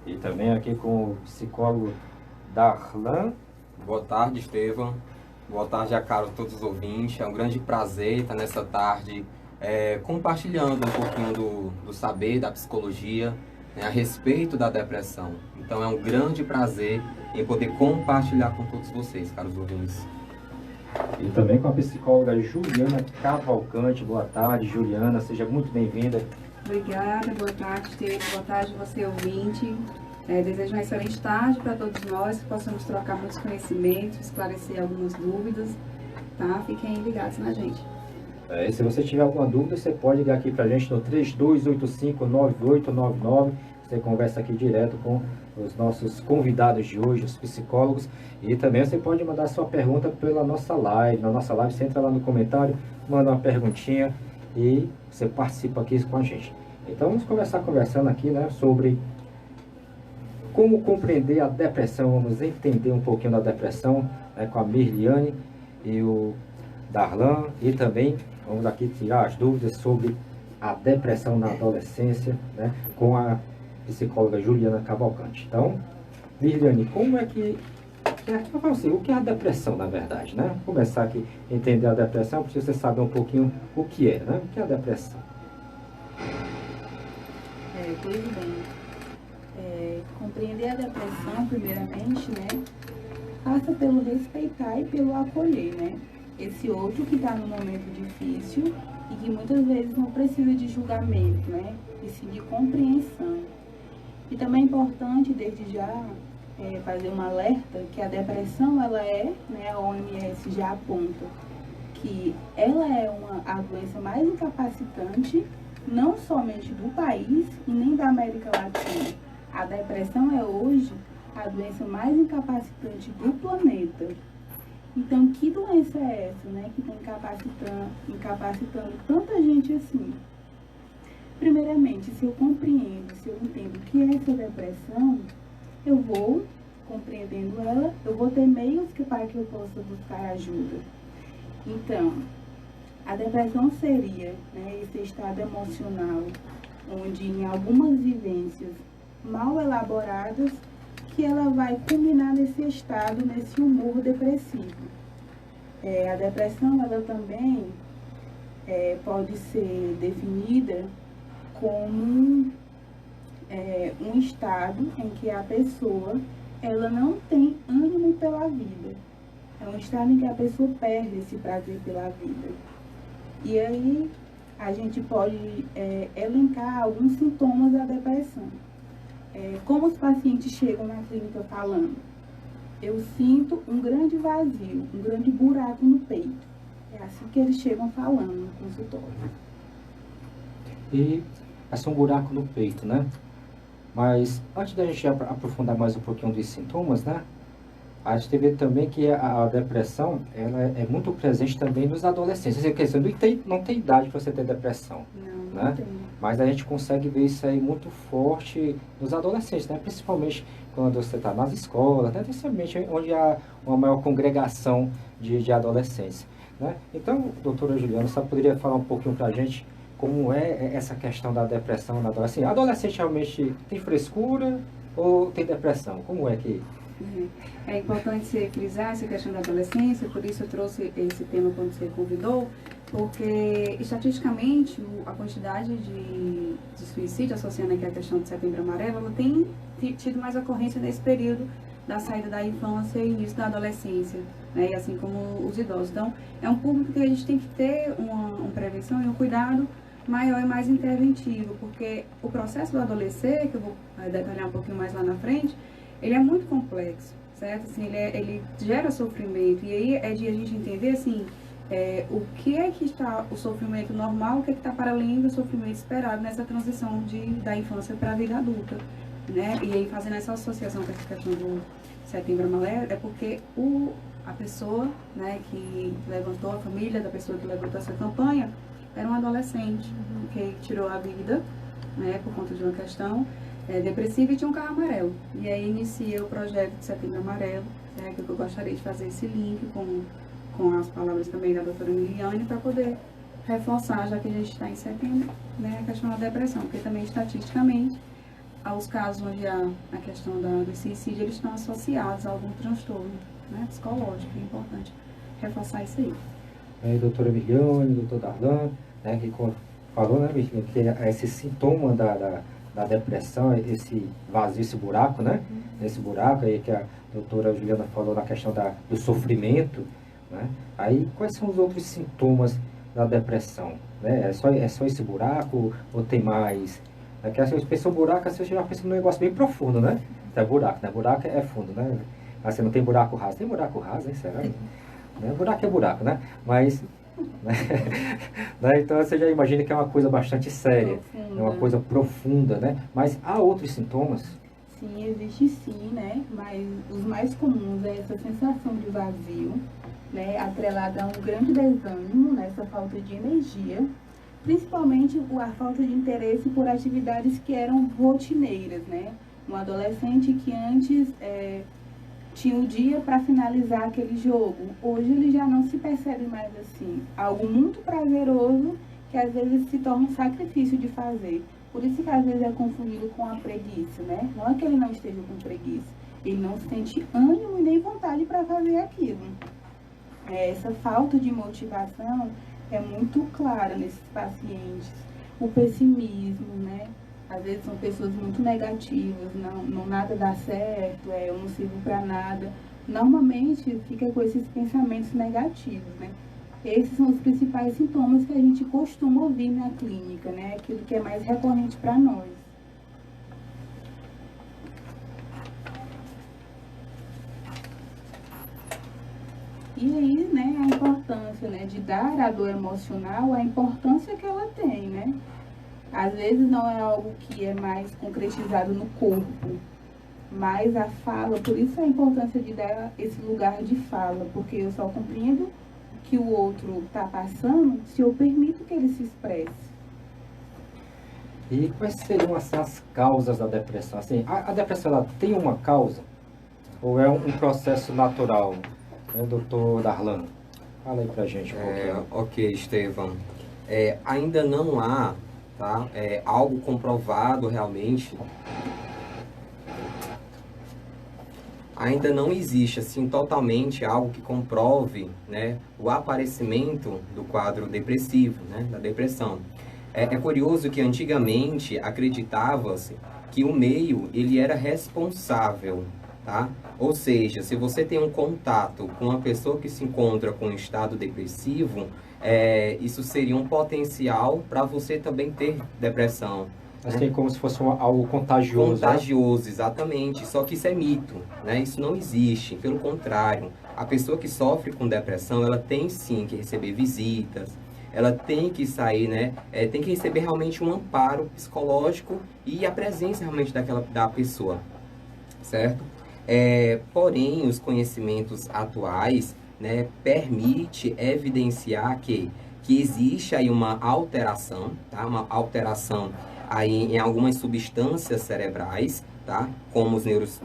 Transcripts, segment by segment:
E também aqui com o psicólogo Darlan. Boa tarde, Estevam. Boa tarde a todos os ouvintes. É um grande prazer estar nessa tarde compartilhando um pouquinho do saber da psicologia, né, a respeito da depressão. Então é um grande prazer em poder compartilhar com todos vocês, caros ouvintes. E também com a psicóloga Juliana Cavalcante. Boa tarde, Juliana. Seja muito bem-vinda. Obrigada, boa tarde, Estevam. Boa tarde, você ouvinte. Desejo uma excelente tarde para todos nós, que possamos trocar muitos conhecimentos, esclarecer algumas dúvidas, tá? Fiquem ligados na gente. E se você tiver alguma dúvida, você pode ligar aqui para a gente no 3285-9899. Você conversa aqui direto com os nossos convidados de hoje, os psicólogos. E também você pode mandar sua pergunta pela nossa live. Na nossa live, você entra lá no comentário, manda uma perguntinha e você participa aqui com a gente. Então, vamos começar conversando aqui, né, sobre como compreender a depressão. Vamos entender um pouquinho da depressão, né, com a Mirliane e o Darlan. E também vamos aqui tirar as dúvidas sobre a depressão na adolescência, né, com a psicóloga Juliana Cavalcante. Então, Mirliane, como é que... o que é a depressão, na verdade, né? Vamos começar aqui a entender a depressão, para você saber um pouquinho o que é, né? O que é a depressão? Tudo bem. Compreender a depressão, primeiramente, né? Passa pelo respeitar e pelo acolher, né? Esse outro que está num momento difícil e que muitas vezes não precisa de julgamento, né? E sim de compreensão. E também é importante, desde já, fazer um alerta que a depressão, ela né, a OMS já aponta que ela é a doença mais incapacitante, não somente do país e nem da América Latina. A depressão é hoje a doença mais incapacitante do planeta. Então, que doença é essa, né, que está incapacitando tanta gente assim? Primeiramente, se eu compreendo, se eu entendo o que é essa depressão, eu vou, compreendendo ela, eu vou ter meios para que eu possa buscar ajuda. Então, a depressão seria, né, esse estado emocional, onde em algumas vivências mal elaboradas, que ela vai culminar nesse estado, nesse humor depressivo. A depressão, ela também pode ser definida como um estado em que a pessoa ela não tem ânimo pela vida. É um estado em que a pessoa perde esse prazer pela vida. E aí a gente pode elencar alguns sintomas da depressão. Como os pacientes chegam na clínica falando, eu sinto um grande vazio, um grande buraco no peito. É assim que eles chegam falando no consultório. E é um buraco no peito, né? Mas antes da gente aprofundar mais um pouquinho dos sintomas, né? A gente vê também que a depressão, ela é muito presente também nos adolescentes. Quer dizer, não tem idade para você ter depressão, não, né? Não tem. Mas a gente consegue ver isso aí muito forte nos adolescentes, né? Principalmente quando você está nas escolas, né? Principalmente onde há uma maior congregação de adolescentes, né? Então, doutora Juliana, você poderia falar um pouquinho para a gente como é essa questão da depressão na adolescência? Adolescente realmente tem frescura ou tem depressão? Como é que... É importante você frisar essa questão da adolescência, por isso eu trouxe esse tema quando você convidou, porque estatisticamente a quantidade de suicídio associando aqui a questão do Setembro Amarelo, ela tem tido mais ocorrência nesse período da saída da infância e início da adolescência, né? E assim como os idosos. Então, é um público que a gente tem que ter uma prevenção e um cuidado maior e mais interventivo, porque o processo do adolescer, que eu vou detalhar um pouquinho mais lá na frente, ele é muito complexo, certo? Assim, ele gera sofrimento, e aí é de a gente entender, assim, o que é que está o sofrimento normal, o que é que está para além do sofrimento esperado nessa transição da infância para a vida adulta, né? E aí, fazendo essa associação com essa questão do Setembro Amarelo, é porque a pessoa, né, que levantou, a família da pessoa que levantou essa campanha, era um adolescente que tirou a vida, né, por conta de uma questão depressiva e tinha um carro amarelo. E aí inicia o projeto de Setembro Amarelo, né, que eu gostaria de fazer esse link com as palavras também da doutora Mirliane, para poder reforçar, já que a gente está em setembro, né, a questão da depressão, porque também estatisticamente aos casos onde há a questão do suicídio, eles estão associados a algum transtorno, né, psicológico. É importante reforçar isso aí. Aí, doutora Milione, doutor Darlan, né, que falou, né, Virginia, que esse sintoma da depressão, esse vazio, esse buraco, né? Esse buraco aí que a doutora Juliana falou na questão do sofrimento, né? Aí, quais são os outros sintomas da depressão? Né? É só esse buraco ou tem mais? É que você pensou buraco, você já pensa num negócio bem profundo, né? É buraco, né? Buraco é fundo, né? Assim, não tem buraco raso. Tem buraco raso, hein? Será? Né? Buraco é buraco, né? Mas... né? Então você já imagina que é uma coisa bastante séria, Profunda. é uma coisa profunda, né? Mas há outros sintomas? Sim, existe sim, né? Mas os mais comuns é essa sensação de vazio, né? Atrelada a um grande desânimo, né? Essa falta de energia, principalmente a falta de interesse por atividades que eram rotineiras, né? Um adolescente que antes tinha o dia para finalizar aquele jogo, hoje ele já não se percebe mais assim. Algo muito prazeroso que às vezes se torna um sacrifício de fazer. Por isso que às vezes é confundido com a preguiça, né? Não é que ele não esteja com preguiça, ele não sente ânimo e nem vontade para fazer aquilo. Essa falta de motivação é muito clara nesses pacientes. O pessimismo, né? Às vezes são pessoas muito negativas, não nada dá certo, eu não sirvo para nada. Normalmente fica com esses pensamentos negativos, né? Esses são os principais sintomas que a gente costuma ouvir na clínica, né? Aquilo que é mais recorrente para nós. E aí, né, a importância, né, de dar à dor emocional a importância que ela tem, né? Às vezes não é algo que é mais concretizado no corpo, mas a fala, por isso a importância de dar esse lugar de fala, porque eu só compreendo o que o outro está passando se eu permito que ele se expresse. E quais seriam as causas da depressão? Assim, a depressão, ela tem uma causa? Ou é um processo natural? Né, doutor Darlan? Fala aí pra gente um pouquinho. Ok, Estevão. Ainda não há, tá, algo comprovado realmente. Ainda não existe, assim, totalmente algo que comprove, né, o aparecimento do quadro depressivo, né, da depressão. É curioso que antigamente acreditava-se que o meio ele era responsável, tá? Ou seja, se você tem um contato com uma pessoa que se encontra com um estado depressivo, isso seria um potencial para você também ter depressão. Assim, como se fosse algo contagioso. Contagioso, né? Exatamente. Só que isso é mito, né? Isso não existe. Pelo contrário, a pessoa que sofre com depressão, ela tem sim que receber visitas, ela tem que sair, né? Tem que receber realmente um amparo psicológico e a presença realmente da pessoa, certo? Porém, os conhecimentos atuais, né, permite evidenciar que existe aí uma alteração, tá? Uma alteração aí em algumas substâncias cerebrais, tá? Como os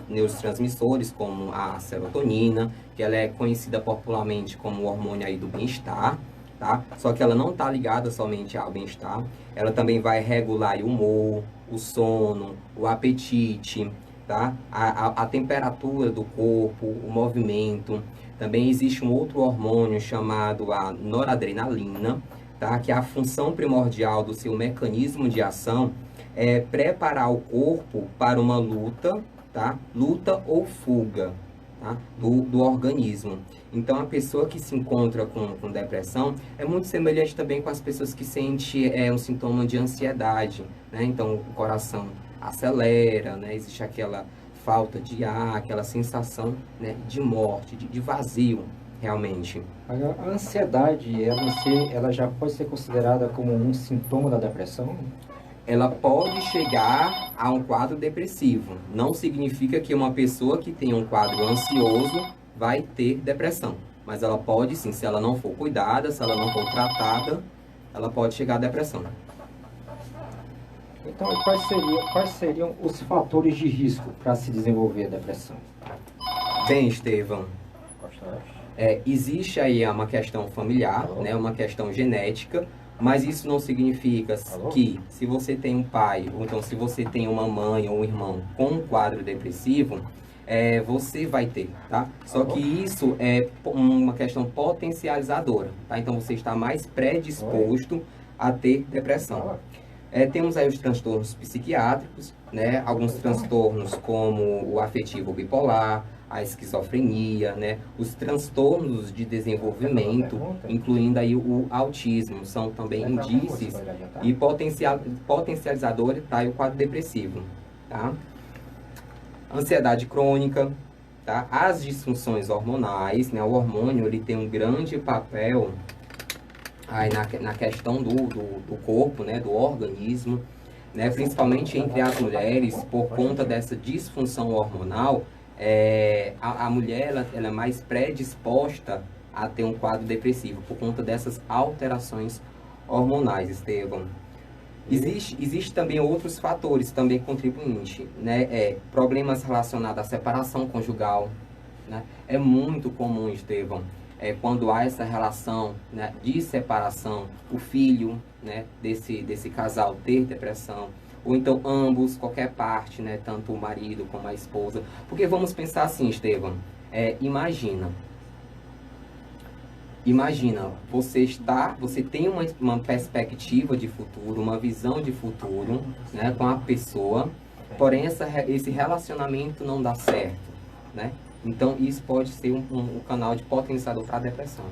neurotransmissores, como a serotonina, que ela é conhecida popularmente como o hormônio aí do bem-estar, tá? Só que ela não está ligada somente ao bem-estar, ela também vai regular o humor, o sono, o apetite, tá? A temperatura do corpo, o movimento. Também existe um outro hormônio chamado a noradrenalina, tá? Que a função primordial do seu mecanismo de ação é preparar o corpo para uma luta, tá? Luta ou fuga, tá? do organismo. Então, a pessoa que se encontra com depressão é muito semelhante também com as pessoas que sentem um sintoma de ansiedade, né? Então, o coração acelera, né? Existe aquela falta de ar, aquela sensação, né, de morte, de vazio, realmente. A ansiedade, ela já pode ser considerada como um sintoma da depressão? Ela pode chegar a um quadro depressivo. Não significa que uma pessoa que tem um quadro ansioso vai ter depressão. Mas ela pode sim, se ela não for cuidada, se ela não for tratada, ela pode chegar à depressão. Então, quais seriam os fatores de risco para se desenvolver a depressão? Bem, Estevão, existe aí uma questão familiar, né, uma questão genética, Mas isso não significa Alô? que se você tem um pai, ou então se você tem uma mãe ou um irmão com um quadro depressivo, você vai ter, tá? Só que isso é uma questão potencializadora, tá? Então você está mais predisposto a ter depressão. Temos aí os transtornos psiquiátricos, né? Alguns transtornos como o afetivo bipolar, a esquizofrenia, né? Os transtornos de desenvolvimento, incluindo aí o autismo, são também indícios e potencializadores, tá? E o quadro depressivo, tá? Ansiedade crônica, tá? As disfunções hormonais, né? O hormônio, ele tem um grande papel aí na questão do corpo, né? Do organismo, né? Principalmente entre as mulheres, por conta dessa disfunção hormonal, a mulher ela é mais predisposta a ter um quadro depressivo, por conta dessas alterações hormonais, Estevão. Existe também outros fatores também contribuintes, né? Problemas relacionados à separação conjugal, né? É muito comum, Estevão, quando há essa relação, né, de separação, o filho, né, desse casal ter depressão, ou então ambos, qualquer parte, né, tanto o marido como a esposa. Porque vamos pensar assim, Estevão, Imagina, você tem uma perspectiva de futuro, uma visão de futuro, né, com a pessoa, porém esse relacionamento não dá certo, né? Então isso pode ser um canal de potenciador para a depressão.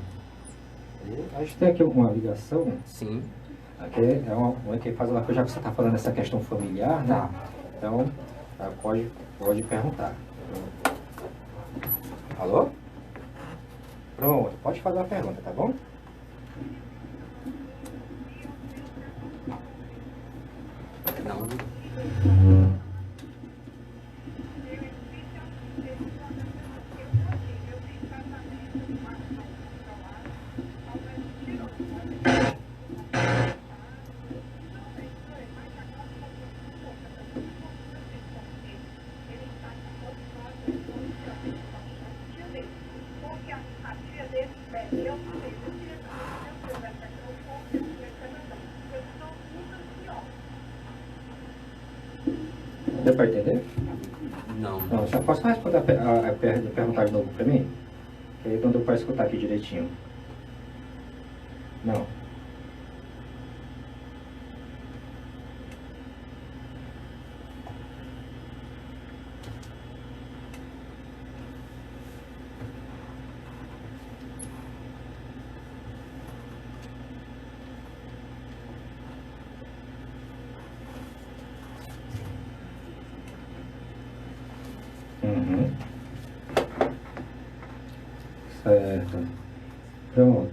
A gente tem aqui uma ligação. Sim. Aqui é uma que faz uma coisa, já que você está falando essa questão familiar, né? Tá. Então, pode perguntar. Alô? Pronto, pode fazer a pergunta, tá bom? Não. Deu para entender? Não. Não, só posso responder a perguntar de novo para mim? Que aí não deu para escutar aqui direitinho. Não. Uhum. Certo. Pronto.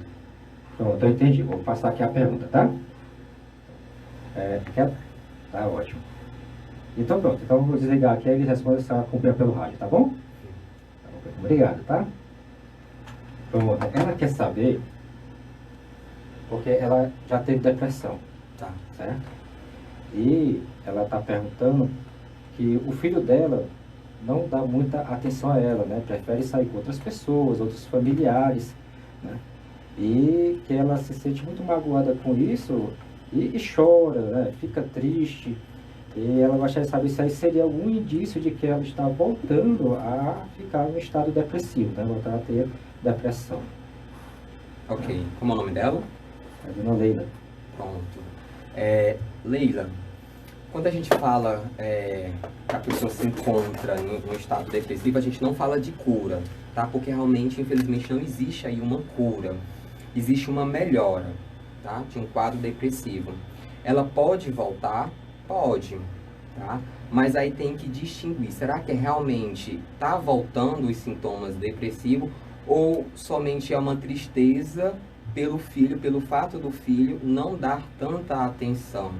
Pronto, eu entendi. Vou passar aqui a pergunta, tá? Tá ótimo. Então pronto. Então eu vou desligar aqui e ele responde se ela acompanha pelo rádio, tá bom? Tá bom, obrigado, tá? Pronto. Ela quer saber porque ela já teve depressão, Tá. certo? E ela está perguntando que o filho dela não dá muita atenção a ela, né? Prefere sair com outras pessoas, outros familiares, né? E que ela se sente muito magoada com isso e chora, né? Fica triste. E ela gostaria de saber se aí seria algum indício de que ela está voltando a ficar no estado depressivo, né? Voltar a ter depressão. Ok. Como é o nome dela? A dona Leila. Pronto. Leila, quando a gente fala que a pessoa se encontra no estado depressivo, a gente não fala de cura, tá? Porque realmente, infelizmente, não existe aí uma cura. Existe uma melhora, tá? De um quadro depressivo. Ela pode voltar? Pode, tá? Mas aí tem que distinguir. Será que realmente está voltando os sintomas depressivos ou somente é uma tristeza pelo filho, pelo fato do filho não dar tanta atenção?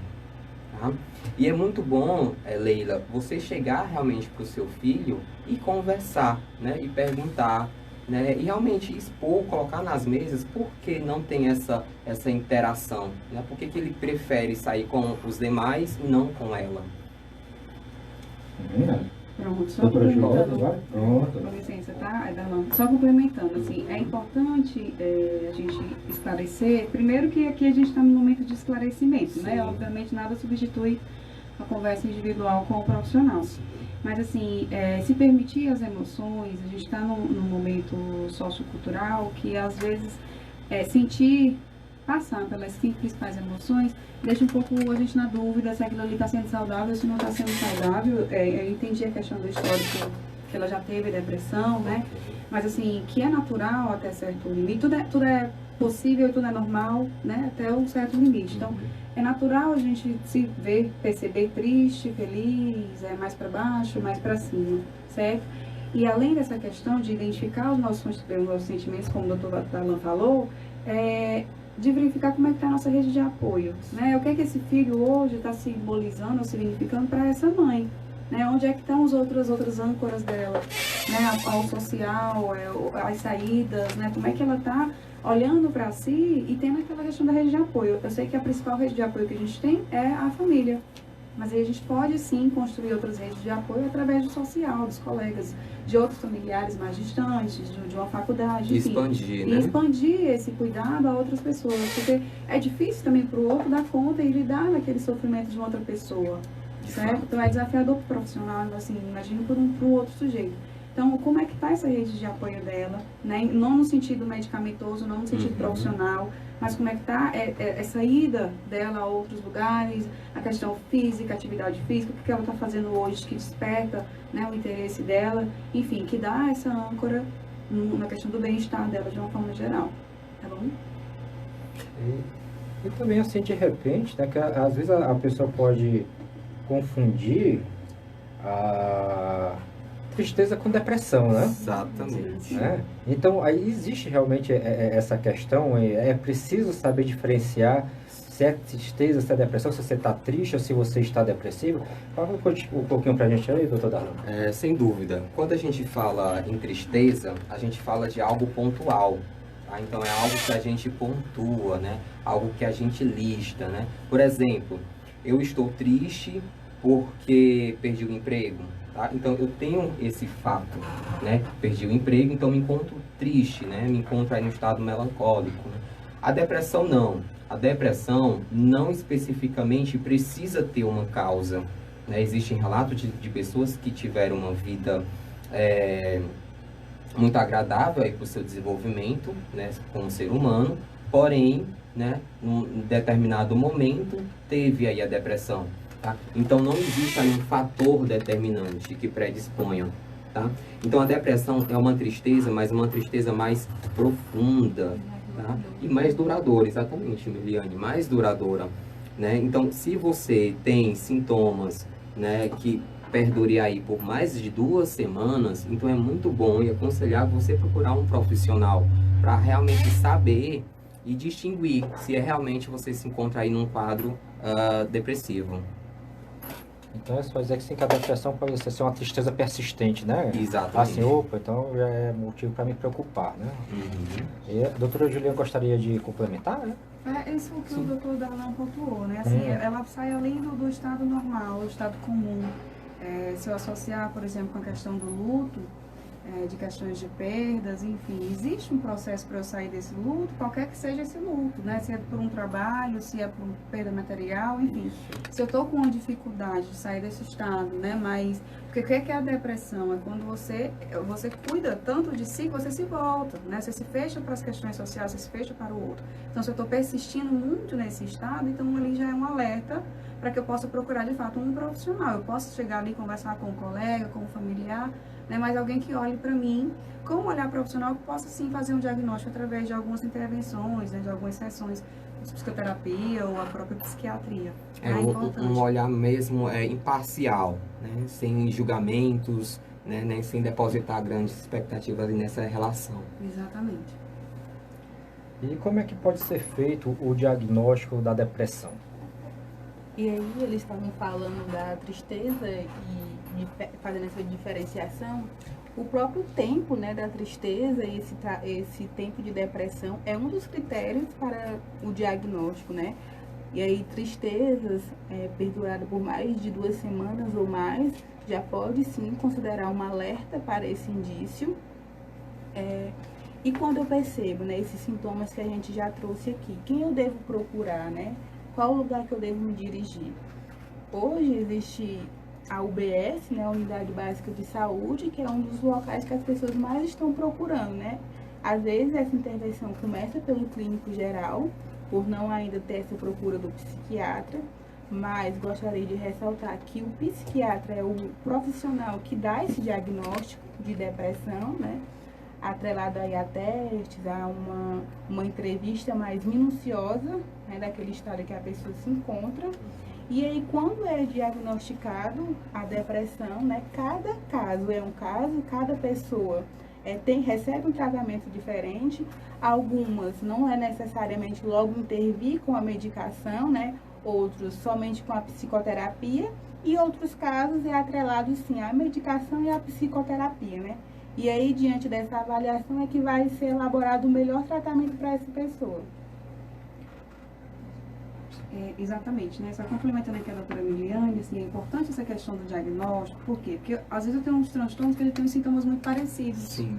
Tá? E é muito bom, Leila, você chegar realmente para o seu filho e conversar, né? E perguntar, né? E realmente expor, colocar nas mesas por que não tem essa interação, né? Por que ele prefere sair com os demais e não com ela? Pronto. Pronto, só Doutora complementando. Juliana, vai? Pronto. Com licença, tá? É Darlan. Só complementando, assim, é importante a gente esclarecer, primeiro que aqui a gente está no momento de esclarecimento, né? Sim. Obviamente nada substitui a conversa individual com o profissional. Mas assim, se permitir as emoções, a gente está num momento sociocultural que às vezes sentir, passar pelas 5 principais emoções, deixa um pouco a gente na dúvida se aquilo ali está sendo saudável ou se não está sendo saudável. Eu entendi a questão do histórico, que ela já teve depressão, né? Mas assim, que é natural até certo limite, tudo é possível, tudo é normal, né? Até um certo limite. Então, é natural a gente se ver, perceber triste, feliz, mais para baixo, mais para cima, certo? E além dessa questão de identificar os nossos sentimentos, como o doutor Darlan falou, de verificar como é que está a nossa rede de apoio, né? O que é que esse filho hoje está simbolizando ou significando para essa mãe, né? Onde é que estão as outras âncoras dela, né? Ao social, as saídas, né? Como é que ela está olhando para si e tendo aquela questão da rede de apoio. Eu sei que a principal rede de apoio que a gente tem é a família, mas aí a gente pode sim construir outras redes de apoio através do social, dos colegas, de outros familiares mais distantes, de uma faculdade, enfim. Expandir, né? E expandir esse cuidado a outras pessoas, porque é difícil também para o outro dar conta e lidar naquele sofrimento de uma outra pessoa, certo? Então é desafiador para o profissional, assim, imagina para o outro sujeito. Então, como é que está essa rede de apoio dela, né? Não no sentido medicamentoso, não no sentido profissional, mas como é que está essa ida dela a outros lugares, a questão física, atividade física, o que ela está fazendo hoje que desperta, né, o interesse dela, enfim, que dá essa âncora na questão do bem-estar dela de uma forma geral, tá bom? E também assim, de repente, né, que às vezes a pessoa pode confundir a tristeza com depressão, né? Exatamente. Né? Então, aí existe realmente essa questão, é preciso saber diferenciar se é tristeza, se é depressão, se você está triste ou se você está depressivo. Fala um pouquinho pra gente aí, doutor Darlan. Sem dúvida. Quando a gente fala em tristeza, a gente fala de algo pontual. Tá? Então, é algo que a gente pontua, né? Algo que a gente lista, né? Por exemplo, eu estou triste porque perdi o emprego. Tá? Então, eu tenho esse fato, né? Perdi o emprego, então me encontro triste, né? Me encontro aí no estado melancólico. Né? A depressão não. A depressão não especificamente precisa ter uma causa. Né? Existem relatos de pessoas que tiveram uma vida muito agradável para o seu desenvolvimento, né? Como ser humano, porém, né? Num determinado momento, teve aí a depressão. Tá? Então, não existe aí um fator determinante que predisponha. Tá? Então, a depressão é uma tristeza, mas uma tristeza mais profunda, tá? E mais duradoura, exatamente, Miliane, mais duradoura. Né? Então, se você tem sintomas, né, que perdurem aí por mais de 2 semanas, então é muito bom e aconselhável você procurar um profissional para realmente saber e distinguir se realmente você se encontra aí num quadro depressivo. Então, isso vai dizer que sim, que a depressão pode ser uma tristeza persistente, né? Exatamente. Assim, opa, então já é motivo para me preocupar, né? E a doutora Juliana gostaria de complementar, né? Isso que o doutor Darlan pontuou, né? Assim, ela sai além do estado normal, do estado comum. Se eu associar, por exemplo, com a questão do luto, de questões de perdas, enfim, existe um processo para eu sair desse luto, qualquer que seja esse luto, né? Se é por um trabalho, se é por perda material, enfim. Se eu estou com uma dificuldade de sair desse estado, né? Mas, porque o que é a depressão? É quando você cuida tanto de si que você se volta, né? Você se fecha para as questões sociais, você se fecha para o outro. Então, se eu estou persistindo muito nesse estado, então ali já é um alerta para que eu possa procurar, de fato, um profissional. Eu posso chegar ali e conversar com um colega, com um familiar, né, mas alguém que olhe para mim com um olhar profissional que possa sim fazer um diagnóstico através de algumas intervenções, né, de algumas sessões de psicoterapia ou a própria psiquiatria. Um olhar mesmo imparcial, né, sem julgamentos, né, nem sem depositar grandes expectativas ali nessa relação. Exatamente. E como é que pode ser feito o diagnóstico da depressão? E aí eles estavam falando da tristeza e fazendo essa diferenciação. O próprio tempo, né, da tristeza e esse tempo de depressão é um dos critérios para o diagnóstico, né? E aí, tristezas perduradas por mais de 2 semanas ou mais, já pode sim considerar um alerta para esse indício. E quando eu percebo, né, esses sintomas que a gente já trouxe aqui, quem eu devo procurar, né? Qual o lugar que eu devo me dirigir? Hoje existe a UBS, né, a Unidade Básica de Saúde, que é um dos locais que as pessoas mais estão procurando, né? Às vezes essa intervenção começa pelo clínico geral, por não ainda ter essa procura do psiquiatra, mas gostaria de ressaltar que o psiquiatra é o profissional que dá esse diagnóstico de depressão, né? Atrelado aí a testes, a uma entrevista mais minuciosa, né, daquele estado que a pessoa se encontra. E aí, quando é diagnosticado a depressão, né, cada caso é um caso, cada pessoa recebe um tratamento diferente. Algumas não é necessariamente logo intervir com a medicação, né, outros somente com a psicoterapia, e outros casos é atrelado sim à medicação e à psicoterapia, né. E aí, diante dessa avaliação, é que vai ser elaborado o melhor tratamento para essa pessoa. Exatamente, né? Só complementando aqui a doutora Miliane, assim, é importante essa questão do diagnóstico. Por quê? Porque às vezes eu tenho uns transtornos que ele tem sintomas muito parecidos. Sim.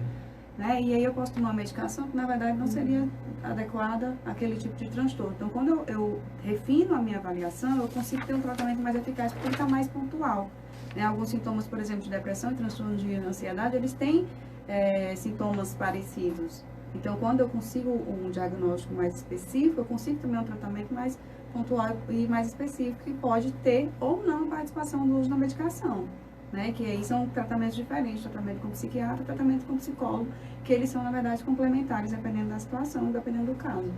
Né? E aí eu posso tomar uma medicação que na verdade não seria adequada àquele tipo de transtorno. Então, quando eu refino a minha avaliação, eu consigo ter um tratamento mais eficaz porque ele está mais pontual. Né? Alguns sintomas, por exemplo, de depressão e transtornos de ansiedade, eles têm sintomas parecidos. Então, quando eu consigo um diagnóstico mais específico, eu consigo também um tratamento mais pontual e mais específico, que pode ter ou não participação do uso da medicação, né? Que aí são tratamentos diferentes, tratamento com psiquiatra, tratamento com psicólogo, que eles são, na verdade, complementares, dependendo da situação, dependendo do caso.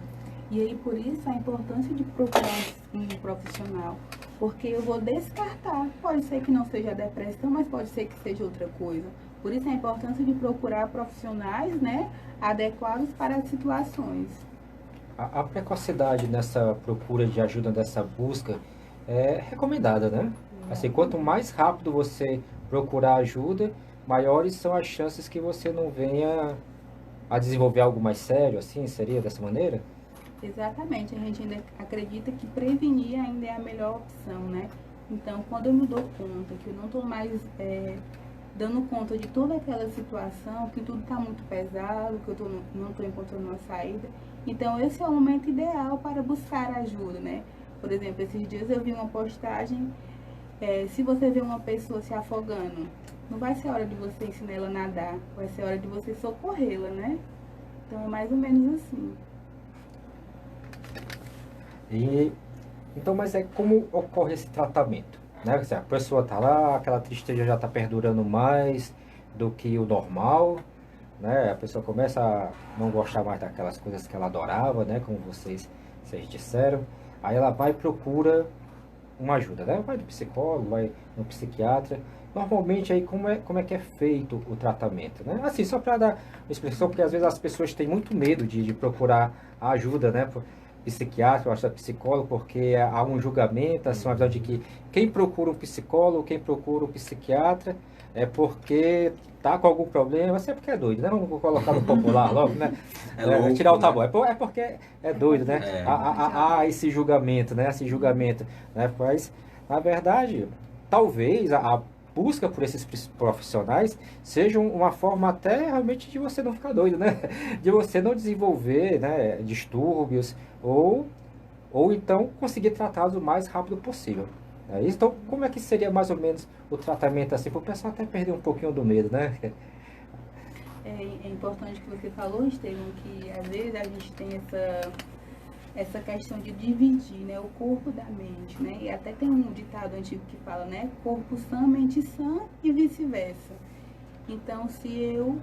E aí, por isso, a importância de procurar um profissional, porque eu vou descartar. Pode ser que não seja depressão, mas pode ser que seja outra coisa. Por isso, a importância de procurar profissionais, né, adequados para as situações. A precocidade nessa procura de ajuda, dessa busca, é recomendada, né? Assim, quanto mais rápido você procurar ajuda, maiores são as chances que você não venha a desenvolver algo mais sério, assim, seria dessa maneira? Exatamente, a gente ainda acredita que prevenir ainda é a melhor opção, né? Então, quando eu me dou conta que eu não estou mais dando conta de toda aquela situação, que tudo está muito pesado, que eu não estou encontrando uma saída, então esse é o momento ideal para buscar ajuda, né? Por exemplo, esses dias eu vi uma postagem, se você vê uma pessoa se afogando, não vai ser hora de você ensinar ela a nadar, vai ser hora de você socorrê-la, né? Então é mais ou menos assim. Então, mas como ocorre esse tratamento? Né? A pessoa está lá, aquela tristeza já está perdurando mais do que o normal, né? A pessoa começa a não gostar mais daquelas coisas que ela adorava, né? Como vocês disseram. Aí ela vai e procura uma ajuda, né? Vai no psicólogo, vai no psiquiatra. Normalmente, aí, como é que é feito o tratamento, né? Assim, só para dar uma explicação, porque às vezes as pessoas têm muito medo de procurar a ajuda, né? Psiquiatra, acho que é psicólogo, porque há um julgamento, assim, uma visão de que quem procura um psicólogo, quem procura um psiquiatra, é porque tá com algum problema, assim, é porque é doido, né? Vamos colocar no popular logo, né? Louco, tirar o tabu, né? É porque é doido, né? Há esse julgamento, né? Esse julgamento, né? Mas, na verdade, talvez a busca por esses profissionais seja uma forma até realmente de você não ficar doido, né? De você não desenvolver, né, distúrbios ou então conseguir tratá-los o mais rápido possível. Então, como é que seria mais ou menos o tratamento assim, para o pessoal até perder um pouquinho do medo, né? É importante que você falou, Estevam, que às vezes a gente tem essa questão de dividir, né, o corpo da mente, né? E até tem um ditado antigo que fala, né, corpo sã, mente sã e vice-versa. Então, se eu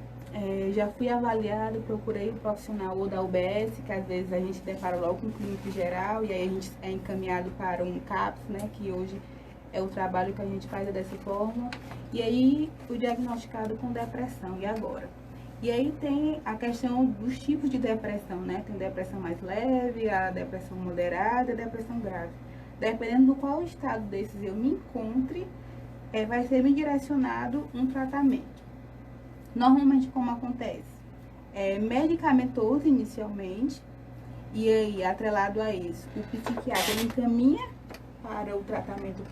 já fui avaliada, procurei o profissional ou da UBS, que às vezes a gente depara logo com um clínico geral e aí a gente é encaminhado para um CAPS, né, que hoje é o trabalho que a gente faz dessa forma, e aí o diagnosticado com depressão, e agora? E aí tem a questão dos tipos de depressão, né? Tem depressão mais leve, a depressão moderada e a depressão grave. Dependendo do qual estado desses eu me encontre, vai ser me direcionado um tratamento. Normalmente, como acontece? Medicamentoso inicialmente, E aí, atrelado a isso, o psiquiatra ele encaminha para o tratamento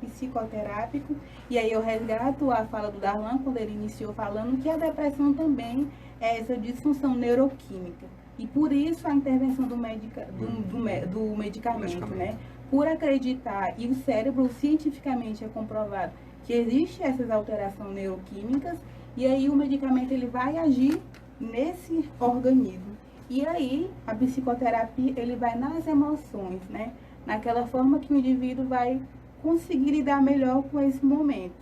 psicoterápico. E aí eu resgato a fala do Darlan, quando ele iniciou falando que a depressão também é essa disfunção neuroquímica. E por isso a intervenção do medicamento, né? Por acreditar, e o cérebro cientificamente é comprovado que existem essas alterações neuroquímicas, e aí o medicamento ele vai agir nesse organismo. E aí a psicoterapia ele vai nas emoções, né? Naquela forma que o indivíduo vai conseguir lidar melhor com esse momento.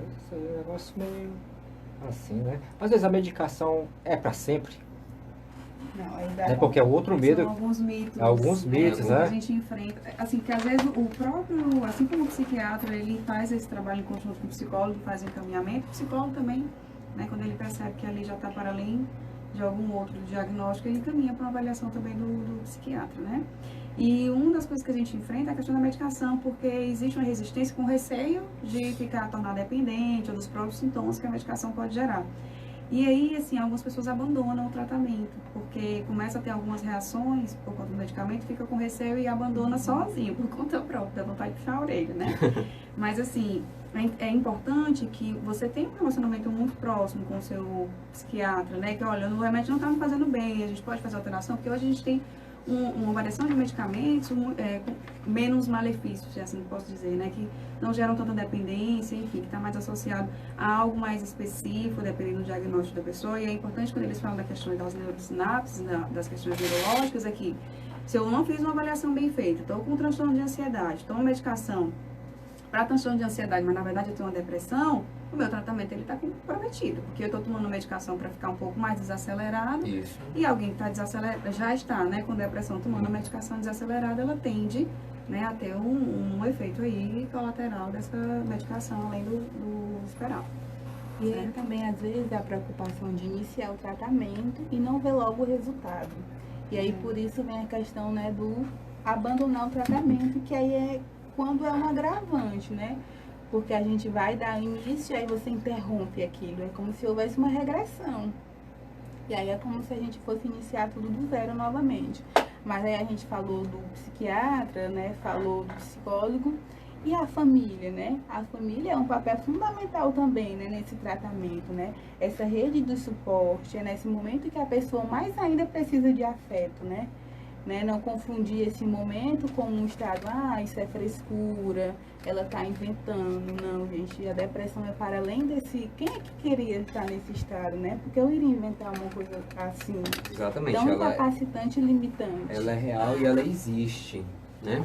Isso aí é um negócio meio assim, né? Às vezes a medicação é para sempre. Não, ainda É porque é outro medo. São alguns mitos. Alguns mitos, que né? a gente enfrenta. Assim, que às vezes o próprio, assim como o psiquiatra, ele faz esse trabalho em conjunto com o psicólogo, faz o encaminhamento, o psicólogo também, né, quando ele percebe que ali já está para além de algum outro diagnóstico, ele encaminha para uma avaliação também do psiquiatra, né? E uma das coisas que a gente enfrenta é a questão da medicação, porque existe uma resistência com receio de ficar tornar dependente ou dos próprios sintomas que a medicação pode gerar. E aí, assim, algumas pessoas abandonam o tratamento, porque começa a ter algumas reações por conta do medicamento, fica com receio e abandona sozinho, por conta própria, dá vontade de puxar a orelha, né? Mas, assim, é importante que você tenha um relacionamento muito próximo com o seu psiquiatra, né? Que, olha, o remédio não está me fazendo bem, a gente pode fazer alteração, porque hoje a gente tem uma variação de medicamentos com menos malefícios, assim posso dizer, né? Que não geram tanta dependência, enfim, que está mais associado a algo mais específico, dependendo do diagnóstico da pessoa. E é importante quando eles falam da questão das neurosinapses, das questões neurológicas, é que se eu não fiz uma avaliação bem feita, estou com um transtorno de ansiedade, tomo medicação para transtorno de ansiedade, mas na verdade eu tenho uma depressão, o meu tratamento ele está comprometido, porque eu estou tomando medicação para ficar um pouco mais desacelerado. Isso. E alguém que está desacelerado, já está, né, com depressão, tomando a medicação desacelerada, ela tende, né, a ter um efeito aí colateral dessa medicação, além do esperado. E aí também, às vezes, a preocupação de iniciar o tratamento e não ver logo o resultado. E aí, por isso, vem a questão, né, do abandonar o tratamento, que aí é quando é um agravante, né? Porque a gente vai dar início e aí você interrompe aquilo. É como se houvesse uma regressão. E aí é como se a gente fosse iniciar tudo do zero novamente. Mas aí a gente falou do psiquiatra, né? Falou do psicólogo. E a família, né? A família é um papel fundamental também, né? Nesse tratamento, né? Essa rede de suporte, é nesse momento que a pessoa mais ainda precisa de afeto, né? Não confundir esse momento com um estado, isso é frescura, ela está inventando. Não, gente, a depressão é para além desse... Quem é que queria estar nesse estado, né? Porque eu iria inventar uma coisa assim, Exatamente. tão Ela incapacitante e limitante. ela é real e ela existe, né?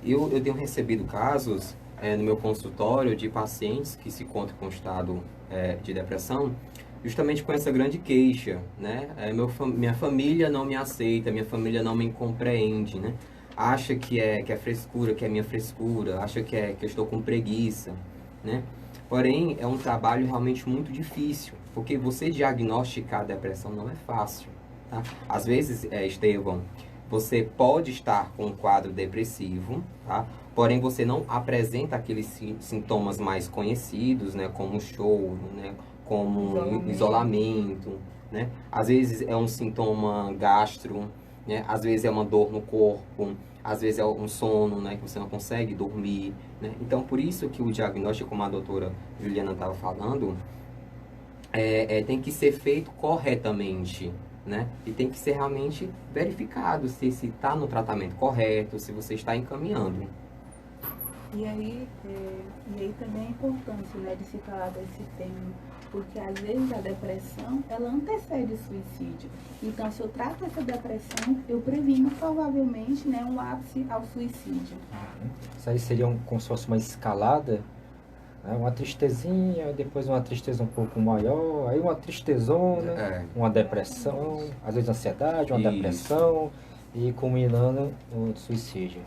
Eu tenho recebido casos no meu consultório de pacientes que se encontram com estado de depressão, justamente com essa grande queixa, né? Minha família não me aceita, minha família não me compreende, né? Acha que é frescura, que é minha frescura, acha que eu estou com preguiça, né? Porém, é um trabalho realmente muito difícil, porque você diagnosticar a depressão não é fácil, tá? Às vezes, Estevão, você pode estar com um quadro depressivo, tá? Porém, você não apresenta aqueles sintomas mais conhecidos, né? Como choro, né? Como isolamento, né? Às vezes é um sintoma gastro, né? Às vezes é uma dor no corpo, às vezes é um sono, né? Que você não consegue dormir, né? Então, por isso que o diagnóstico, como a doutora Juliana estava falando, tem que ser feito corretamente, né? E tem que ser realmente verificado se está no tratamento correto, se você está encaminhando. E aí também é importante, né, de se falar desse tema, porque às vezes a depressão, ela antecede o suicídio. Então, se eu trato essa depressão, eu previno provavelmente, né, um ápice ao suicídio. Isso aí seria como se fosse uma escalada, né? Uma tristezinha, depois uma tristeza um pouco maior, aí uma tristezona, uma depressão, às vezes ansiedade, uma depressão, e culminando no suicídio.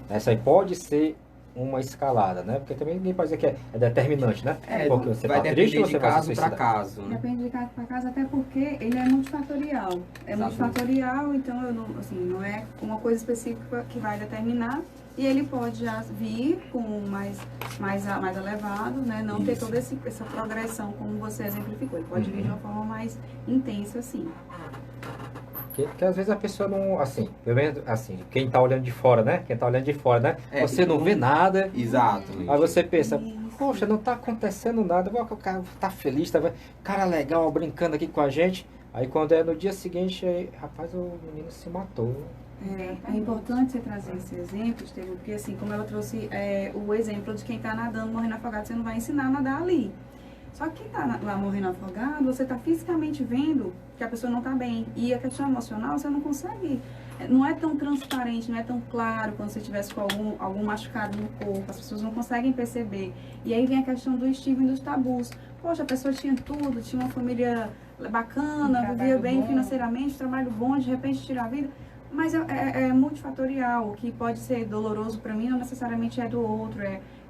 Essa aí pode ser uma escalada, né? Porque também ninguém pode dizer que é determinante, né? Porque você vai tá triste, depender você de vai se caso para suicidar. caso, né? Depende de caso para caso, até porque ele é multifatorial. É multifatorial, então eu não, assim, não é uma coisa específica que vai determinar, e ele pode já vir com mais elevado, né? Não ter Isso. toda essa progressão como você exemplificou. Ele pode vir de uma forma mais intensa, assim. Que às vezes a pessoa não, assim, pelo menos assim, quem tá olhando de fora, né? Quem tá olhando de fora, né? É, Você não vê nada, Exato. aí você pensa, Isso. poxa, não tá acontecendo nada, o cara tá feliz, tá vendo? Cara legal brincando aqui com a gente. Aí quando é no dia seguinte, aí, rapaz, o menino se matou. É importante você trazer esse exemplo, Estevam, porque assim, como ela trouxe o exemplo de quem está nadando, morrendo afogado, você não vai ensinar a nadar ali. Só que quem está lá morrendo afogado, você está fisicamente vendo que a pessoa não está bem. E a questão emocional, você não consegue, não é tão transparente, não é tão claro quando você tivesse com algum machucado no corpo, as pessoas não conseguem perceber. E aí vem a questão do estigma e dos tabus. Poxa, a pessoa tinha tudo, tinha uma família bacana, vivia bem financeiramente, trabalho bom, de repente tira a vida. Mas é multifatorial. O que pode ser doloroso para mim não necessariamente é do outro.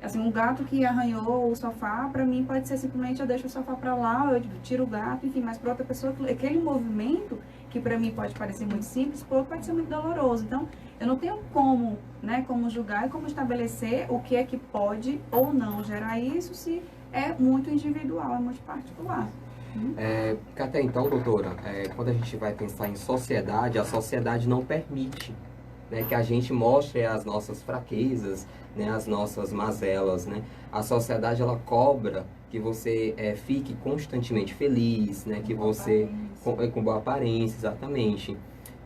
Assim, um gato que arranhou o sofá, para mim pode ser simplesmente eu deixo o sofá para lá, eu tiro o gato, enfim. Mas para outra pessoa, aquele movimento, que para mim pode parecer muito simples, para outro pode ser muito doloroso. Então, eu não tenho como, né, como julgar e como estabelecer o que é que pode ou não gerar isso, se é muito individual, é muito particular. Porque até então, doutora, quando a gente vai pensar em sociedade, a sociedade não permite, né, que a gente mostre as nossas fraquezas, né, as nossas mazelas, né? A sociedade, ela cobra que você fique constantemente feliz, né, que você com boa aparência, exatamente.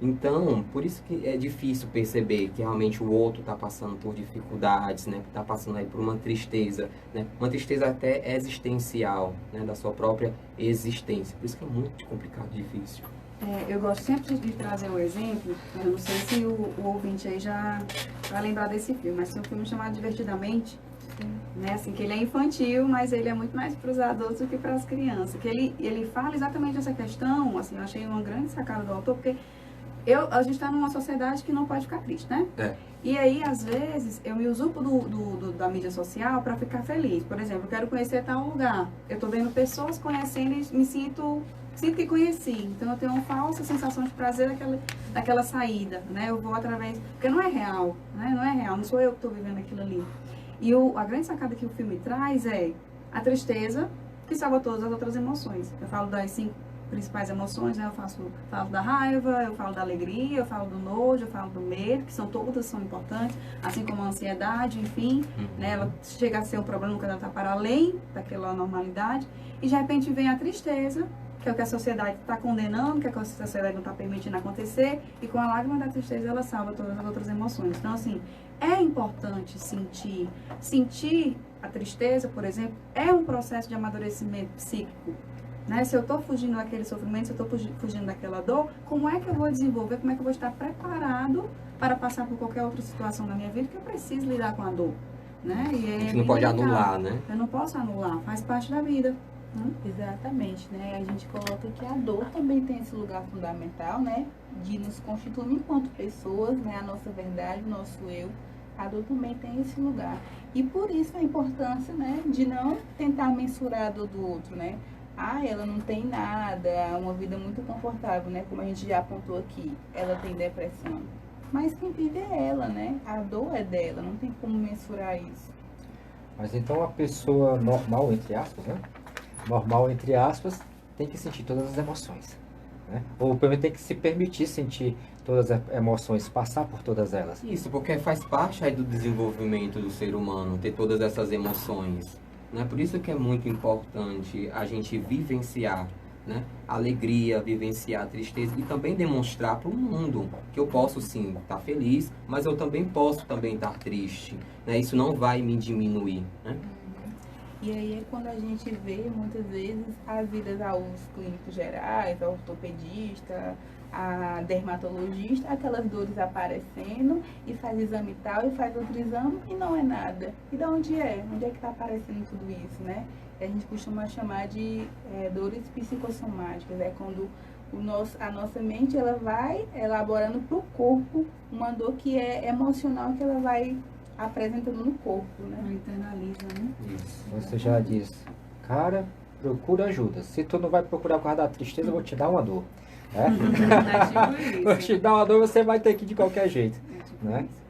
Então, por isso que é difícil perceber que realmente o outro está passando por dificuldades, né? Está passando aí por uma tristeza, né? Uma tristeza até existencial, né? Da sua própria existência. Por isso que é muito complicado, difícil. Eu gosto sempre de trazer o exemplo, eu não sei se o ouvinte aí já vai lembrar desse filme, mas tem um filme chamado Divertidamente, né? Assim, que ele é infantil, mas ele é muito mais para os adultos do que para as crianças. Que ele fala exatamente essa questão, assim, eu achei uma grande sacada do autor, porque a gente está numa sociedade que não pode ficar triste, né? E aí, às vezes, eu me usurpo da mídia social para ficar feliz. Por exemplo, eu quero conhecer tal lugar. Eu estou vendo pessoas conhecendo e me sinto que conheci. Então, eu tenho uma falsa sensação de prazer daquela saída, né? Eu vou através... Porque não é real, né? Não é real, não sou eu que estou vivendo aquilo ali. E a grande sacada que o filme traz é a tristeza, que salva todas as outras emoções. Eu falo das 5 principais emoções, né? Eu falo da raiva, eu falo da alegria, eu falo do nojo, eu falo do medo, que todas são importantes, assim como a ansiedade, enfim, né? Ela chega a ser um problema quando ela está para além daquela normalidade, e de repente vem a tristeza, que é o que a sociedade está condenando, que a sociedade não está permitindo acontecer, e com a lágrima da tristeza ela salva todas as outras emoções. Então, assim, é importante sentir a tristeza, por exemplo, é um processo de amadurecimento psíquico. Né? Se eu estou fugindo daquele sofrimento, se eu estou fugindo daquela dor, como é que eu vou desenvolver, como é que eu vou estar preparado para passar por qualquer outra situação da minha vida que eu preciso lidar com a dor? Né? E A gente não pode anular, né? Eu não posso anular, faz parte da vida. Exatamente, né? A gente coloca que a dor também tem esse lugar fundamental, né? De nos constituir enquanto pessoas, né? A nossa verdade, o nosso eu. A dor também tem esse lugar. E por isso a importância, né? De não tentar mensurar a dor do outro, né? Ela não tem nada, uma vida muito confortável, né? Como a gente já apontou aqui, ela tem depressão. Mas quem vive é ela, né? A dor é dela, não tem como mensurar isso. Mas então a pessoa normal, entre aspas, né? Normal, entre aspas, tem que sentir todas as emoções, né? Ou pelo menos tem que se permitir sentir todas as emoções, passar por todas elas. Isso, porque faz parte aí do desenvolvimento do ser humano, ter todas essas emoções. Né? Por isso que é muito importante a gente vivenciar, né? A alegria, vivenciar a tristeza e também demonstrar para o mundo que eu posso sim estar feliz, mas eu também posso também estar triste. Né? Isso não vai me diminuir. Né? E aí é quando a gente vê muitas vezes as idas aos clínicos gerais, ao ortopedista, a dermatologista, aquelas dores aparecendo e faz exame tal e faz outro exame e não é nada. E de onde é? Onde é que está aparecendo tudo isso, né? A gente costuma chamar de dores psicossomáticas. É quando a nossa mente ela vai elaborando para o corpo uma dor que é emocional, que ela vai apresentando no corpo, né? Internaliza, né? Isso. Você já diz, cara, procura ajuda. Se tu não vai procurar por causa da tristeza, eu vou te dar uma dor. É tipo isso. Vou te dar uma dor, você vai ter que ir de qualquer jeito. É tipo Né? isso.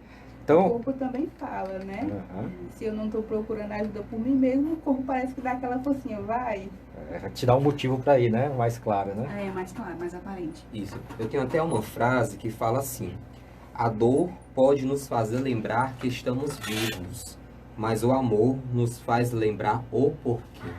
Então, O corpo também fala, né? aham, Se eu não estou procurando ajuda por mim mesmo, o corpo parece que dá aquela forcinha, vai. te dá um motivo para ir, né? Mais claro, né? É mais claro, mais aparente. Isso. Eu tenho até uma frase que fala assim: a dor pode nos fazer lembrar que estamos vivos, mas o amor nos faz lembrar o porquê.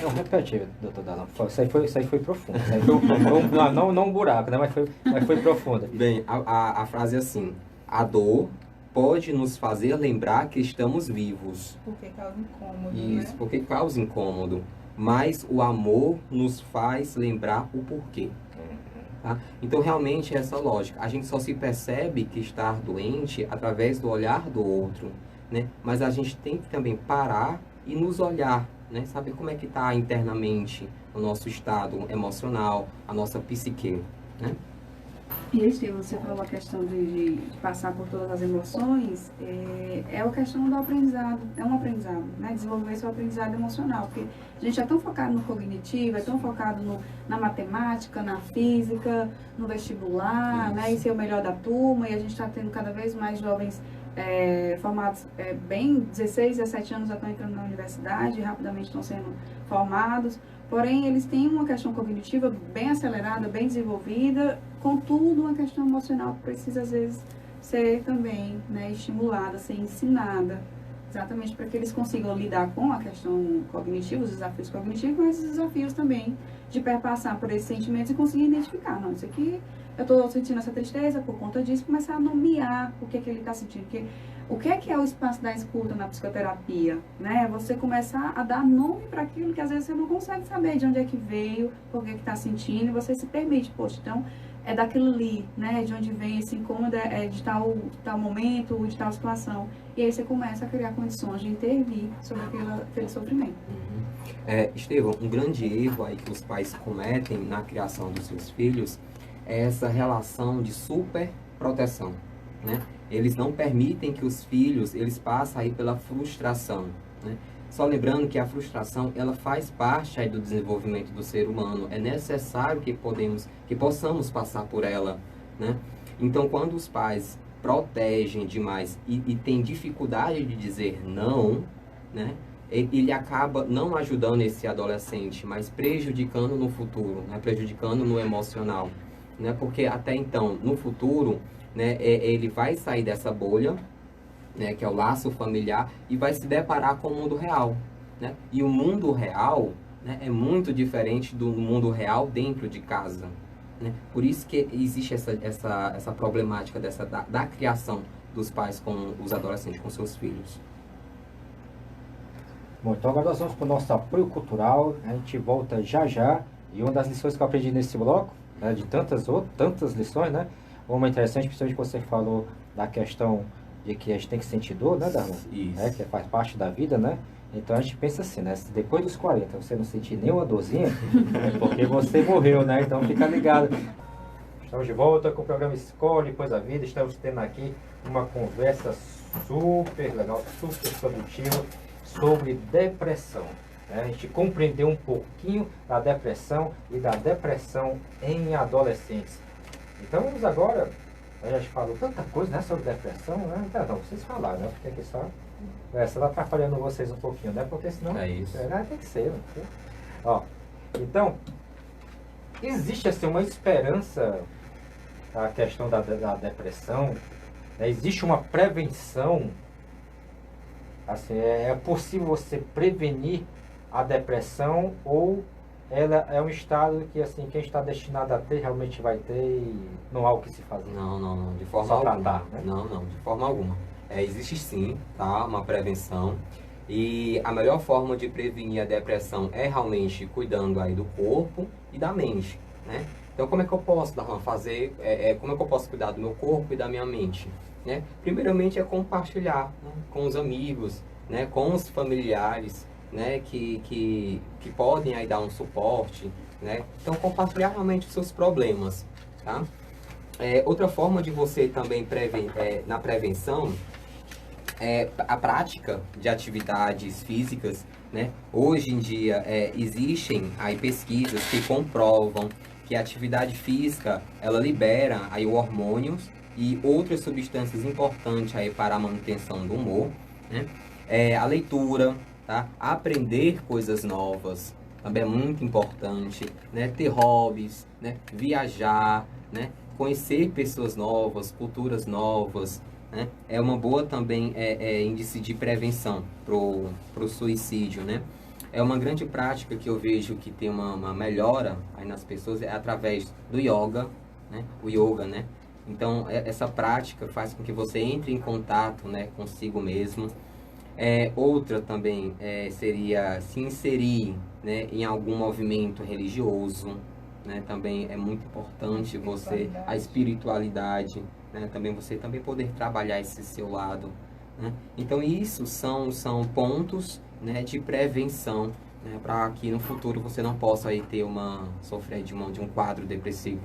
Não, repete, doutor Dalão, por favor. Isso aí foi profundo. Isso aí foi não um buraco, né? Mas foi profundo. Bem, a frase é assim: a dor pode nos fazer lembrar que estamos vivos. Porque causa incômodo, Isso, né? porque causa incômodo. Mas o amor nos faz lembrar o porquê. Tá? Então, realmente, é essa lógica. A gente só se percebe que está doente através do olhar do outro, né? Mas a gente tem que também parar e nos olhar, né? Saber como é que está internamente o nosso estado emocional, a nossa psique, né? E Estevam, você falou a questão de passar por todas as emoções, é a questão do aprendizado, é um aprendizado, né? Desenvolver seu aprendizado emocional, porque a gente é tão focado no cognitivo, é tão focado na matemática, na física, no vestibular, né? E ser o melhor da turma, e a gente está tendo cada vez mais jovens formados bem 16, 17 anos já estão entrando na universidade, e rapidamente estão sendo formados. Porém, eles têm uma questão cognitiva bem acelerada, bem desenvolvida, contudo, uma questão emocional que precisa, às vezes, ser também, né, estimulada, ser ensinada, exatamente para que eles consigam lidar com a questão cognitiva, os desafios cognitivos, mas os desafios também de perpassar por esses sentimentos e conseguir identificar, não, isso aqui, eu estou sentindo essa tristeza por conta disso, começar a nomear o que é que ele está sentindo, porque o que é o espaço da escuta na psicoterapia, né? Você começar a dar nome para aquilo que às vezes você não consegue saber de onde é que veio, por que está sentindo, e você se permite, poxa, então é daquilo ali, né? De onde vem esse incômodo, de tal momento, de tal situação. E aí você começa a criar condições de intervir sobre aquele sofrimento. Estevam, um grande erro aí que os pais cometem na criação dos seus filhos é essa relação de super proteção, né? Eles não permitem que os filhos, eles passem aí pela frustração, né? Só lembrando que a frustração, ela faz parte aí do desenvolvimento do ser humano. É necessário que possamos passar por ela, né? Então, quando os pais protegem demais e têm dificuldade de dizer não, né? Ele acaba não ajudando esse adolescente, mas prejudicando no futuro, né? Prejudicando no emocional, né? Porque até então, no futuro, né, ele vai sair dessa bolha, né, que é o laço familiar, e vai se deparar com o mundo real, né? E o mundo real, né, é muito diferente do mundo real dentro de casa, né? Por isso que existe essa problemática da criação dos pais com os adolescentes, com seus filhos. Bom, então agora nós vamos para o nosso apoio cultural, a gente volta já já, e uma das lições que eu aprendi nesse bloco, né, de tantas lições, né? Uma interessante, principalmente que você falou da questão de que a gente tem que sentir dor, né, Darlan? Isso. Que faz parte da vida, né? Então a gente pensa assim, né? Se depois dos 40 você não sentir nenhuma dorzinha, é porque você morreu, né? Então fica ligado. Estamos de volta com o programa Escolhe Pois a Vida. Estamos tendo aqui uma conversa super legal, super produtiva sobre depressão. A gente compreendeu um pouquinho da depressão e da depressão em adolescentes. Então vamos agora, a gente falou tanta coisa, né, sobre depressão, né? Então, não, vocês falaram, né? Porque aqui só está atrapalhando vocês um pouquinho, né? Porque senão É isso. Tem que ser. Né? Ó, então, existe assim uma esperança a questão da depressão, né? Existe uma prevenção, assim, é possível você prevenir a depressão, ou ela é um estado que, assim, quem está destinado a ter realmente vai ter e não há o que se fazer? Não, de forma Só alguma. tratar, né? Não, de forma alguma. Existe sim, tá? Uma prevenção. E a melhor forma de prevenir a depressão é realmente cuidando aí do corpo e da mente, né? Então, como é que eu posso, Darlan, fazer, como é que eu posso cuidar do meu corpo e da minha mente, né? Primeiramente é compartilhar, né, com os amigos, né, com os familiares, né, que podem aí dar um suporte, né? Então, compartilhar realmente os seus problemas, tá? Outra forma de você também na prevenção é a prática de atividades físicas, né? Hoje em dia existem aí pesquisas que comprovam que a atividade física, ela libera aí hormônios e outras substâncias importantes aí para a manutenção do humor, né? A leitura, tá? Aprender coisas novas também é muito importante, né? Ter hobbies, né? Viajar, né? Conhecer pessoas novas, culturas novas, né? É uma boa também índice de prevenção pro suicídio, né? É uma grande prática que eu vejo que tem uma melhora aí nas pessoas através do yoga, né? O yoga, né? Então, essa prática faz com que você entre em contato, né, consigo mesmo. Outra também seria se inserir, né, em algum movimento religioso, né? Também é muito importante a espiritualidade, né? Também você também poder trabalhar esse seu lado, né? Então, isso são pontos, né, de prevenção, né, para que no futuro você não possa aí sofrer de um quadro depressivo.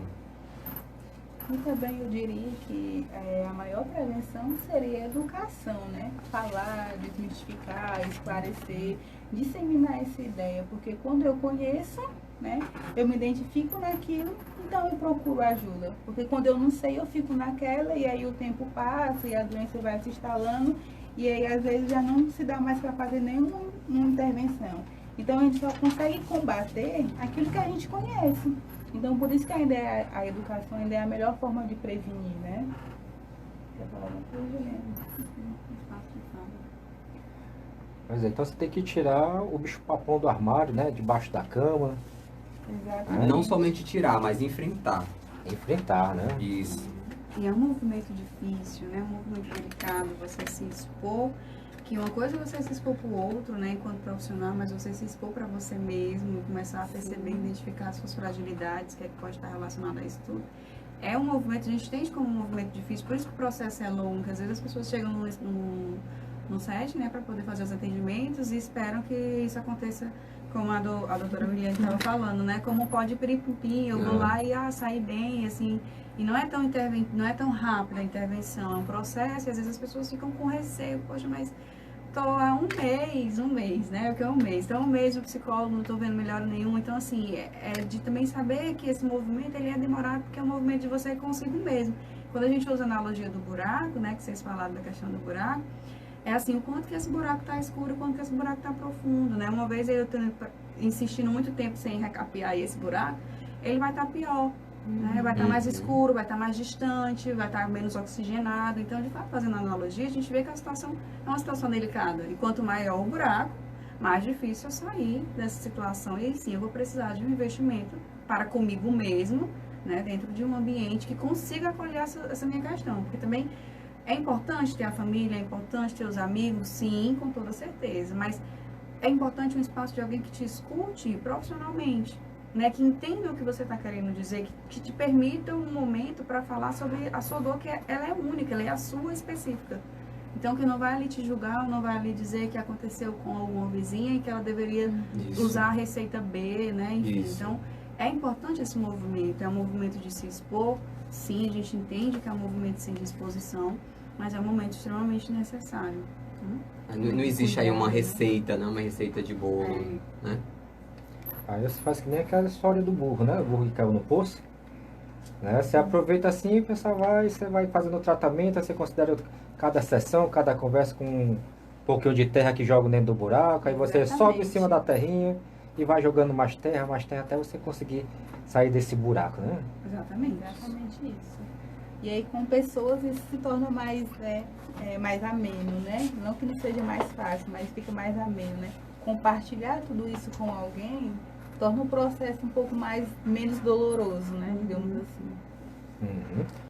E também eu diria que a maior prevenção seria a educação, né? Falar, desmistificar, esclarecer, disseminar essa ideia, porque quando eu conheço, né, eu me identifico naquilo, então eu procuro ajuda. Porque quando eu não sei, eu fico naquela e aí o tempo passa e a doença vai se instalando e aí às vezes já não se dá mais para fazer nenhuma intervenção. Então a gente só consegue combater aquilo que a gente conhece. Então, por isso que a educação ainda é a melhor forma de prevenir, né? Quer falar alguma coisa, Juliana? Pois é, então você tem que tirar o bicho-papão do armário, né? Debaixo da cama. Exatamente. Não somente tirar, mas enfrentar. Enfrentar, né? Isso. E é um movimento difícil, né? Um movimento delicado, você se expor, que uma coisa é você se expor para o outro, né, enquanto profissional, mas você se expor para você mesmo, começar a perceber, identificar as suas fragilidades, que é que pode estar relacionado a isso tudo. É um movimento, a gente entende como um movimento difícil, por isso que o processo é longo, às vezes as pessoas chegam no set, né, para poder fazer os atendimentos e esperam que isso aconteça, como a doutora Williane estava falando, né, como pode piripim, eu vou lá e sair bem, assim, e não é tão rápida a intervenção, é um processo, e às vezes as pessoas ficam com receio, poxa, mas tô há um mês, né, o que é um mês, então um mês o psicólogo, não tô vendo melhora nenhuma, então assim, é de também saber que esse movimento, ele é demorado, porque é um movimento de você consigo mesmo. Quando a gente usa a analogia do buraco, né, que vocês falaram da questão do buraco, é assim, o quanto que esse buraco está escuro, o quanto que esse buraco está profundo, né? Uma vez eu insistindo muito tempo sem recapear esse buraco, ele vai estar pior, né? Vai estar mais escuro, vai estar mais distante, vai estar menos oxigenado. Então, de fato, fazendo analogia, a gente vê que a situação é uma situação delicada. E quanto maior o buraco, mais difícil eu sair dessa situação. E sim, eu vou precisar de um investimento para comigo mesmo, né? Dentro de um ambiente que consiga acolher essa minha questão. Porque também é importante ter a família, é importante ter os amigos, sim, com toda certeza, mas é importante um espaço de alguém que te escute profissionalmente, né, que entenda o que você está querendo dizer, que te permita um momento para falar sobre a sua dor, que ela é única, ela é a sua específica. Então, que não vai ali te julgar, não vai ali dizer que aconteceu com alguma vizinha e que ela deveria usar a receita B, né, enfim. Isso. Então, é importante esse movimento, é um movimento de se expor, sim, a gente entende que é um movimento sem disposição, mas é um momento extremamente necessário. Não existe aí uma receita, né? Uma receita de bolo, né? Aí você faz que nem aquela história do burro, né? O burro que caiu no poço. Né? Você aproveita assim, você vai fazendo o tratamento, aí você considera cada sessão, cada conversa com um pouquinho de terra que joga dentro do buraco, aí você sobe em cima da terrinha e vai jogando mais terra, até você conseguir sair desse buraco, né? Exatamente isso. E aí com pessoas isso se torna mais, mais ameno, né? Não que não seja mais fácil, mas fica mais ameno, né? Compartilhar tudo isso com alguém torna o processo um pouco menos doloroso, né? Digamos assim.